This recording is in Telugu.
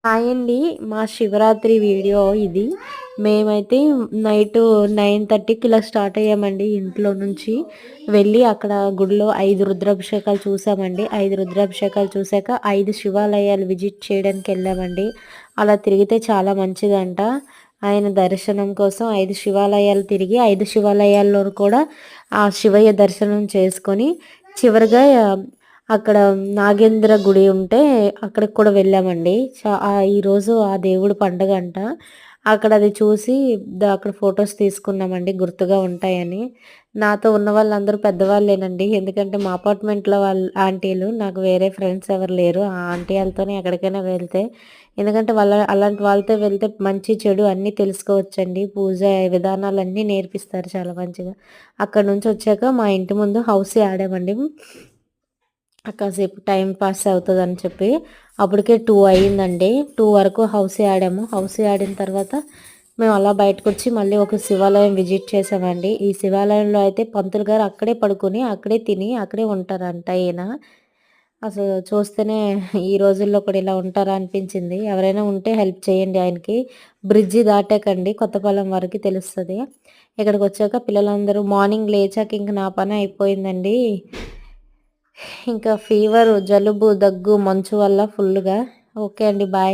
హాయ్ అండి. మా శివరాత్రి వీడియో ఇది. మేమైతే నైటు 9:30కి ఇలా స్టార్ట్ అయ్యామండి ఇంట్లో నుంచి. వెళ్ళి అక్కడ గుడిలో 5 రుద్రాభిషేకాలు చూసామండి. 5 రుద్రాభిషేకాలు చూసాక 5 శివాలయాలు విజిట్ చేయడానికి వెళ్ళామండి. అలా తిరిగితే చాలా మంచిదంట. ఆయన దర్శనం కోసం 5 శివాలయాలు తిరిగి 5 శివాలయాల్లో కూడా ఆ శివయ్య దర్శనం చేసుకొని చివరిగా అక్కడ నాగేంద్ర గుడి ఉంటే అక్కడికి కూడా వెళ్ళామండి. ఈరోజు ఆ దేవుడి పండగంట. అక్కడ అది చూసి అక్కడ ఫొటోస్ తీసుకున్నామండి గుర్తుగా ఉంటాయని. నాతో ఉన్న వాళ్ళందరూ పెద్దవాళ్ళేనండి. ఎందుకంటే మా అపార్ట్మెంట్‌లో వాళ్ళు ఆంటీలు. నాకు వేరే ఫ్రెండ్స్ ఎవరు లేరు. ఆ ఆంటీ ఆళ్ళతోనే ఎక్కడికైనా వెళ్తే. ఎందుకంటే అలాంటి వాళ్ళతో వెళ్తే మంచి, చెడు అన్నీ తెలుసుకోవచ్చండి. పూజ విధానాలన్నీ నేర్పిస్తారు చాలా మంచిగా. అక్కడి నుంచొచ్చాక మా ఇంటి ముందు హౌసీ ఆడామండి. కాసేపు టైం పాస్ అవుతదని చెప్పి. అప్పటికే 2 అయిందండి. 2 వరకు హౌసీ ఆడాము. హౌసీ ఆడిన తర్వాత మేము అలా బయటకొచ్చి మళ్ళీ ఒక శివాలయం విజిట్ చేసామండి. ఈ శివాలయంలో అయితే పంతులు గారు అక్కడే పడుకొని, అక్కడే తిని, అక్కడే ఉంటారంట ఈయన. అసలు చూస్తేనే ఈ రోజుల్లో కూడా ఇలా ఉంటారా అనిపించింది. ఎవరైనా ఉంటే హెల్ప్ చేయండి ఆయనకి. బ్రిడ్జి దాటాకండి కొత్తపాలెం వరకి తెలుస్తది. ఇక్కడికొచ్చాక పిల్లలందరూ మార్నింగ్ లేచాక ఇంక నా పని అయిపోయిందండి. ఇంకా ఫీవరు, జలుబు, దగ్గు, మంచు వల్ల ఫుల్లుగా. ఓకే అండి. బాయ్.